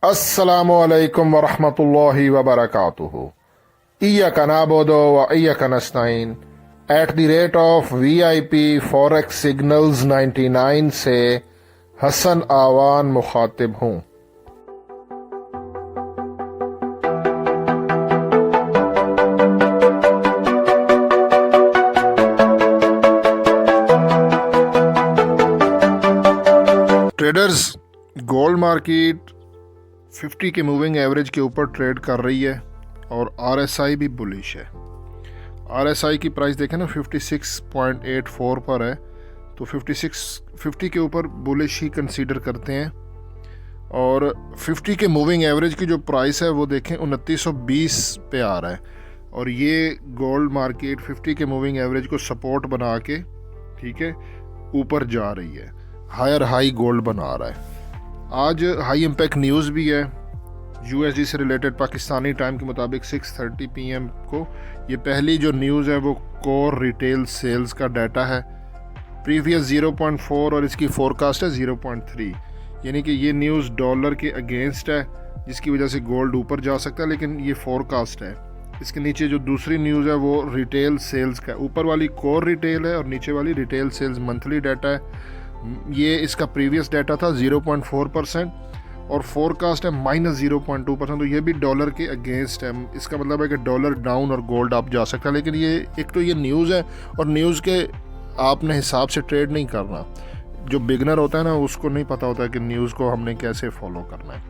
अस्सलामुअलैकुम वरहमतुल्लाहि वबरकातुहू। इय्याका नअबुदु व इय्याका नस्तईन at the rate of VIP forex signals 99 से हसन आवान मुखातिब हूँ। ट्रेडर्स, गोल्ड मार्केट 50 के मूविंग एवरेज के ऊपर ट्रेड कर रही है और RSI भी बुलिश है। RSI की प्राइस देखें ना 56.84 पर है, तो 50 के ऊपर बुलिश ही कंसीडर करते हैं। और 50 के मूविंग एवरेज की जो प्राइस है वो देखें 2920 पे आ रहा है और ये गोल्ड मार्केट 50 के मूविंग एवरेज को सपोर्ट बना के ठीक है ऊपर जा रही है, हायर हाई गोल्ड बना रहा है। आज हाई इम्पैक्ट न्यूज़ भी है USD से रिलेटेड। पाकिस्तानी टाइम के मुताबिक 6:30 PM को ये पहली जो न्यूज़ है वो कोर रिटेल सेल्स का डाटा है। प्रीवियस 0.4 और इसकी फोरकास्ट है 0.3, यानी कि ये न्यूज़ डॉलर के अगेंस्ट है जिसकी वजह से गोल्ड ऊपर जा सकता है, लेकिन ये फोरकास्ट है। इसके नीचे जो दूसरी न्यूज़ है वो रिटेल सेल्स का, ऊपर वाली कोर रिटेल है और नीचे वाली रिटेल सेल्स मंथली डाटा है। ये इसका प्रीवियस डाटा था 0.4% और फोरकास्ट है -0.2%, तो ये भी डॉलर के अगेंस्ट है। इसका मतलब है कि डॉलर डाउन और गोल्ड अप जा सकता है, लेकिन ये एक तो ये न्यूज़ है और न्यूज़ के आपने हिसाब से ट्रेड नहीं करना। जो बिगनर होता है ना उसको नहीं पता होता है कि न्यूज़ को हमने कैसे फॉलो करना है।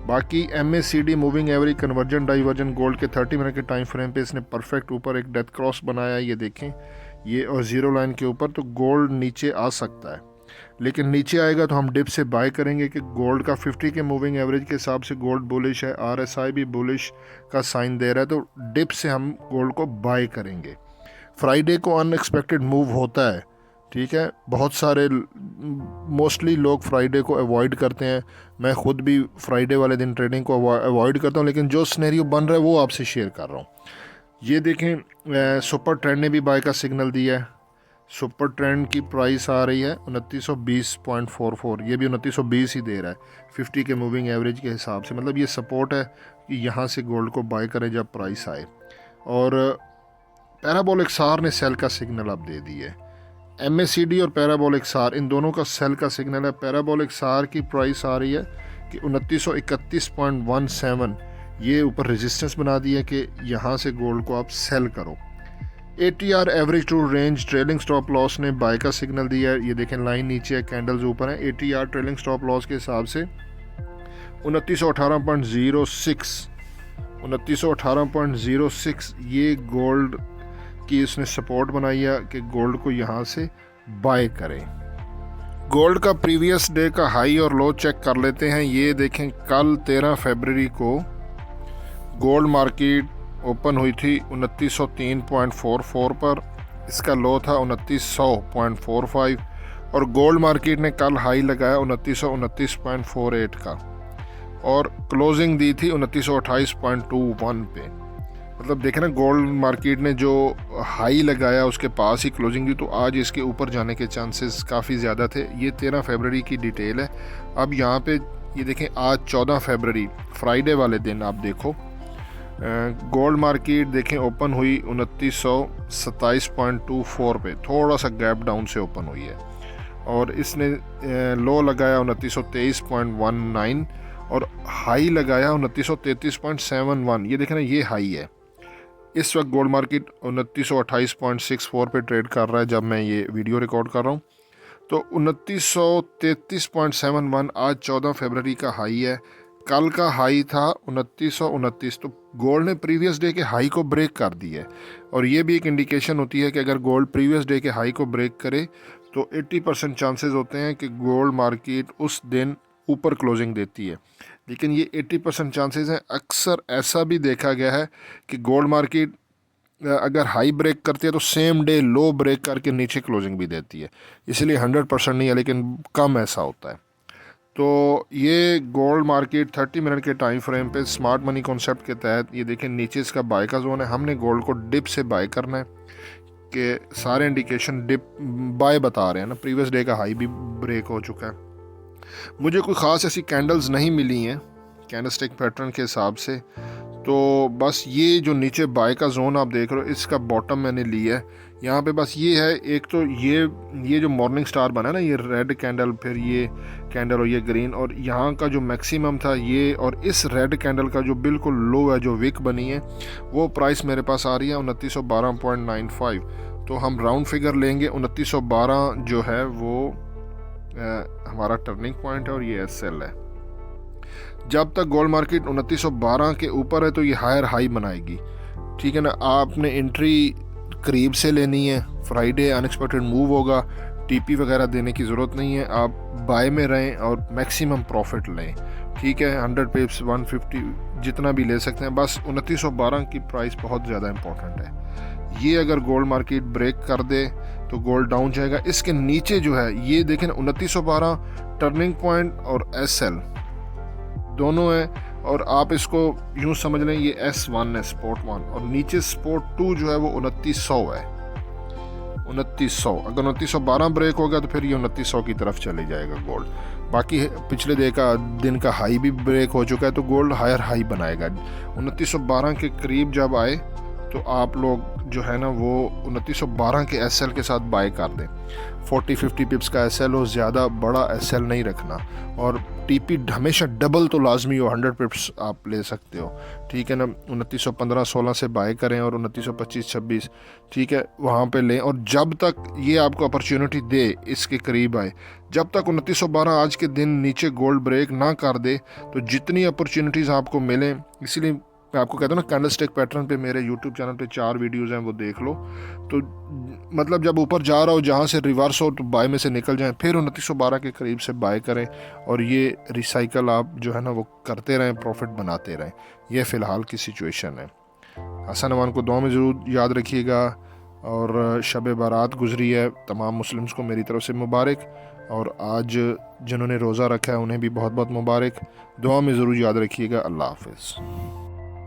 बाकी MACD moving average conversion diversion gold के 30 मिनट के टाइम फ्रेम पे इसने परफेक्ट ऊपर एक डेथ क्रॉस बनाया, ये देखें ये, और ज़ीरो लाइन के ऊपर, तो गोल्ड नीचे आ सकता है, लेकिन नीचे आएगा तो हम डिप से बाय करेंगे कि गोल्ड का 50 के मूविंग एवरेज के हिसाब से गोल्ड बुलिश है, RSI भी बुलिश का साइन दे रहा है, तो डिप से हम गोल्ड को बाय करेंगे। फ्राइडे को अनएक्सपेक्टेड मूव होता है, ठीक है। बहुत सारे मोस्टली लोग फ्राइडे को अवॉइड करते हैं, मैं ख़ुद भी फ्राइडे वाले दिन ट्रेडिंग को अवॉइड करता हूँ, लेकिन जो सिनेरियो बन रहा है वो आपसे शेयर कर रहा हूँ। ये देखें सुपर ट्रेंड ने भी बाय का सिग्नल दिया है। सुपर ट्रेंड की प्राइस आ रही है 2920.44, ये भी 2920 ही दे रहा है 50 के मूविंग एवरेज के हिसाब से। मतलब ये सपोर्ट है कि यहाँ से गोल्ड को बाय करें जब प्राइस आए। और पैराबोलिक सार ने सेल का सिग्नल अब दे दी है। MACD और पैराबोलिक सार इन दोनों का सेल का सिग्नल है। पैराबोलिक सार की प्राइस आ रही है कि 2931.17, ये ऊपर रेजिस्टेंस बना दी है कि यहाँ से गोल्ड को आप सेल करो। ATR average true range trailing stop loss ने बाय का सिग्नल दिया है, ये देखें लाइन नीचे है, कैंडल्स ऊपर है। ATR ट्रेलिंग स्टॉप लॉस के हिसाब से 2918.06 ये गोल्ड की इसने सपोर्ट बनाई है कि गोल्ड को यहाँ से बाय करें। गोल्ड का प्रीवियस डे का हाई और लो चेक कर लेते हैं। ये देखें कल 13 फरवरी को गोल्ड मार्केट ओपन हुई थी 2903.44 पर, इसका लो था 2900.45 और गोल्ड मार्केट ने कल हाई लगाया 2929.48 का और क्लोजिंग दी थी 2928.21 पे। मतलब देखें ना, गोल्ड मार्केट ने जो हाई लगाया उसके पास ही क्लोजिंग दी, तो आज इसके ऊपर जाने के चांसेस काफ़ी ज़्यादा थे। ये 13 फरवरी की डिटेल है। अब यहाँ पे ये देखें आज 14 फरवरी फ्राइडे वाले दिन आप देखो, गोल्ड मार्केट देखें ओपन हुई 2927.24 पे, थोड़ा सा गैप डाउन से ओपन हुई है और इसने लो लगाया 2923.19 और हाई लगाया 2933.71। ये देखें ना, ये हाई है। इस वक्त गोल्ड मार्केट 2928.64 पे ट्रेड कर रहा है जब मैं ये वीडियो रिकॉर्ड कर रहा हूँ। तो 2933.71 आज 14 फरवरी का हाई है। कल का हाई था 2929, तो गोल्ड ने प्रीवियस डे के हाई को ब्रेक कर दिया है और ये भी एक इंडिकेशन होती है कि अगर गोल्ड प्रीवियस डे के हाई को ब्रेक करे तो 80% चांसेस होते हैं कि गोल्ड मार्केट उस दिन ऊपर क्लोजिंग देती है। लेकिन ये 80% चांसेस हैं। अक्सर ऐसा भी देखा गया है कि गोल्ड मार्केट अगर हाई ब्रेक करती है तो सेम डे लो ब्रेक करके नीचे क्लोजिंग भी देती है, इसलिए 100% नहीं है, लेकिन कम ऐसा होता है। तो ये गोल्ड मार्केट 30 मिनट के टाइम फ्रेम पे स्मार्ट मनी कॉन्सेप्ट के तहत ये देखें नीचे इसका बाय का जोन है। हमने गोल्ड को डिप से बाय करना है कि सारे इंडिकेशन डिप बाय बता रहे हैं ना, प्रीवियस डे का हाई भी ब्रेक हो चुका है। मुझे कोई ख़ास ऐसी कैंडल्स नहीं मिली हैं कैंडलस्टिक पैटर्न के हिसाब से। तो बस ये जो नीचे बाय का जोन आप देख रहे हो, इसका बॉटम मैंने लिया है। यहाँ पे बस ये है, एक तो ये जो मॉर्निंग स्टार बना है ना, ये रेड कैंडल, फिर ये कैंडल और ये ग्रीन, और यहाँ का जो मैक्सिमम था ये, और इस रेड कैंडल का जो बिल्कुल लो है, जो विक बनी है, वो प्राइस मेरे पास आ रही है 2912.95। तो हम राउंड फिगर लेंगे, 2912 जो है वो हमारा टर्निंग पॉइंट है और ये SL है। जब तक गोल्ड मार्केट 2912 के ऊपर है तो ये हायर हाई बनाएगी, ठीक है ना। आपने एंट्री करीब से लेनी है, फ्राइडे अनएक्सपेक्टेड मूव होगा, टीपी वगैरह देने की ज़रूरत नहीं है, आप बाय में रहें और मैक्सिमम प्रॉफिट लें, ठीक है। 100 पिप्स 150 जितना भी ले सकते हैं, बस 2912 की प्राइस बहुत ज़्यादा इंपॉर्टेंट है। ये अगर गोल्ड मार्केट ब्रेक कर दे तो गोल्ड डाउन जाएगा। इसके नीचे जो है ये देखें 2912 टर्निंग पॉइंट और SL दोनों है, और आप इसको यूँ समझ लें ये S1 है, स्पॉट 1, और नीचे स्पॉट 2 जो है वो 2900 है। 2900 अगर 2912 ब्रेक होगा तो फिर ये 2900 की तरफ चले जाएगा गोल्ड। बाकी पिछले दिन का हाई भी ब्रेक हो चुका है, तो गोल्ड हायर हाई बनाएगा। 2912 के करीब जब आए तो आप लोग जो है ना वो 2912 के SL के साथ बाय कर दें। 40-50 पिप्स का SL हो, ज़्यादा बड़ा SL नहीं रखना, और TP हमेशा डबल तो लाजमी हो, 100 पिप्स आप ले सकते हो, ठीक है ना। 2915-16 से बाय करें और 2925-26, ठीक है, वहाँ पे लें। और जब तक ये आपको अपॉर्चुनिटी दे इसके करीब आए, जब तक 2912 आज के दिन नीचे गोल्ड ब्रेक ना कर दे, तो जितनी अपॉर्चुनिटीज़ आपको मिलें, इसीलिए मैं आपको कहता हूँ ना, कैंडलस्टिक पैटर्न पे मेरे यूट्यूब चैनल पे 4 वीडियोज़ हैं, वो देख लो। तो मतलब जब ऊपर जा रहा हो, जहाँ से रिवर्स हो तो बाय में से निकल जाएं, फिर 2912 के करीब से बाय करें, और ये रिसाइकल आप जो है ना वो करते रहें, प्रॉफिट बनाते रहें। ये फ़िलहाल की सिचुएशन है। हसन अमान को दुआ में ज़रूर याद रखिएगा, और शब बारात गुजरी है, तमाम मुस्लिम्स को मेरी तरफ से मुबारक, और आज जिन्होंने रोज़ा रखा है उन्हें भी बहुत बहुत मुबारक। दुआ में ज़रूर याद रखिएगा। अल्लाह हाफ़िज़।